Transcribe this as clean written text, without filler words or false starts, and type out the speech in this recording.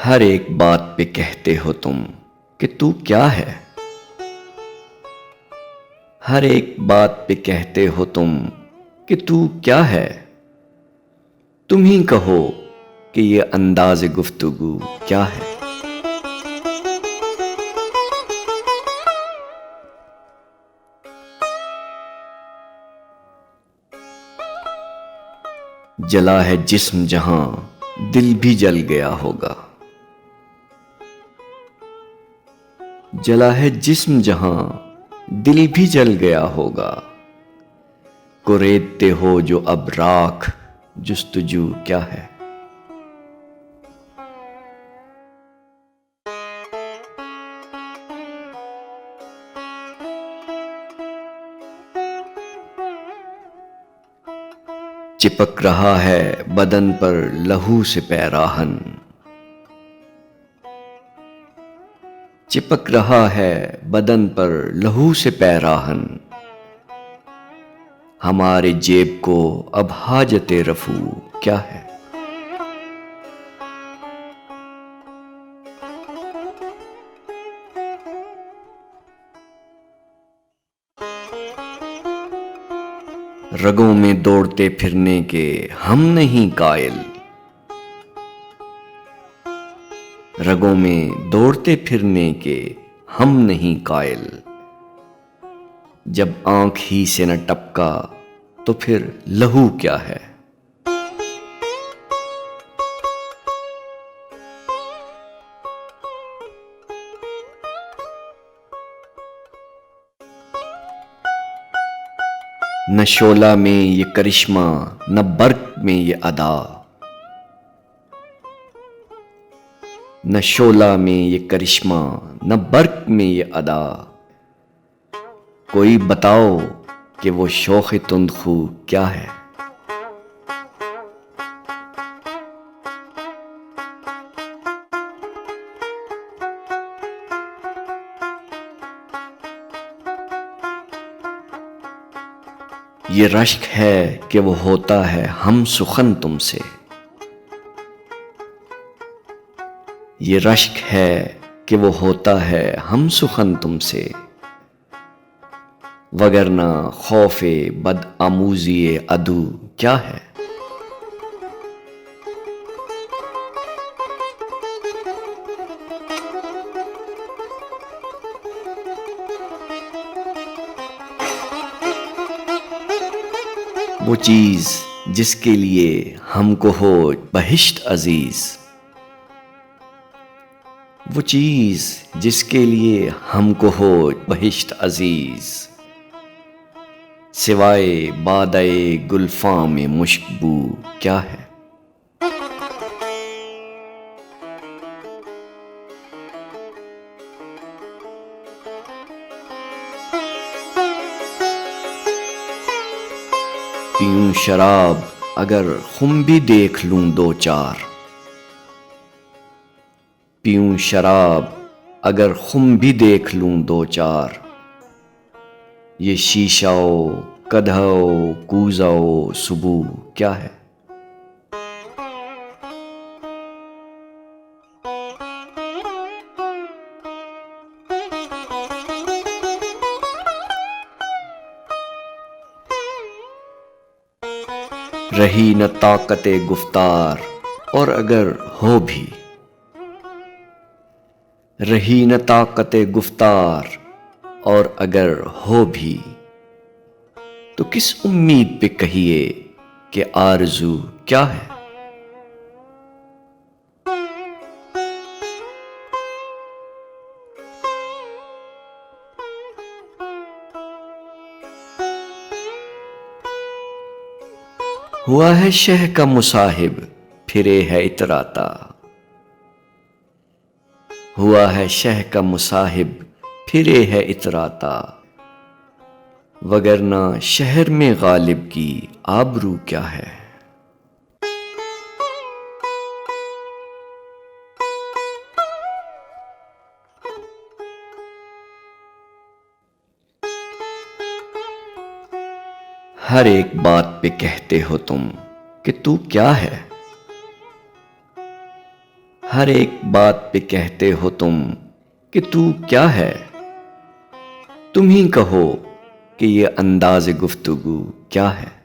ہر ایک بات پہ کہتے ہو تم کہ تو کیا ہے. ہر ایک بات پہ کہتے ہو تم کہ تو کیا ہے. تم ہی کہو کہ یہ انداز گفتگو کیا ہے. جلا ہے جسم جہاں دل بھی جل گیا ہوگا. جلا ہے جسم جہاں دل بھی جل گیا ہوگا. کوریدتے ہو جو اب راکھ جستجو کیا ہے. چپک رہا ہے بدن پر لہو سے پیراہن. چپک رہا ہے بدن پر لہو سے پیراہن. ہمارے جیب کو اب حاجت رفو کیا ہے. رگوں میں دوڑتے پھرنے کے ہم نہیں قائل. رگوں میں دوڑتے پھرنے کے ہم نہیں قائل. جب آنکھ ہی سے نہ ٹپکا تو پھر لہو کیا ہے. نہ شعلہ میں یہ کرشمہ نہ برق میں یہ ادا. نہ شعلہ میں یہ کرشمہ نہ برق میں یہ ادا. کوئی بتاؤ کہ وہ شوخ تندخو کیا ہے. یہ رشک ہے کہ وہ ہوتا ہے ہم سخن تم سے. یہ رشک ہے کہ وہ ہوتا ہے ہم سخن تم سے. وگرنہ خوف بد آموزی عدو کیا ہے. وہ چیز جس کے لیے ہم کو ہو بہشت عزیز. وہ چیز جس کے لیے ہم کو ہو بہشت عزیز. سوائے بادئ گلفاں میں مشک بو کیا ہے. پیوں شراب اگر خم بھی دیکھ لوں دو چار. پیوں شراب اگر خم بھی دیکھ لوں دو چار. یہ شیشہ و قدح و کوزہ و سبو کیا ہے. رہی نہ طاقت گفتار اور اگر ہو بھی. رہی نہ طاقت گفتار اور اگر ہو بھی. تو کس امید پہ کہیے کہ آرزو کیا ہے. ہوا ہے شہ کا مصاحب پھرے ہے اتراتا. ہوا ہے شہ کا مصاحب پھرے ہے اتراتا. وگرنہ شہر میں غالب کی آبرو کیا ہے. ہر ایک بات پہ کہتے ہو تم کہ تو کیا ہے. ہر ایک بات پہ کہتے ہو تم کہ تو کیا ہے؟ تم ہی کہو کہ یہ انداز گفتگو کیا ہے؟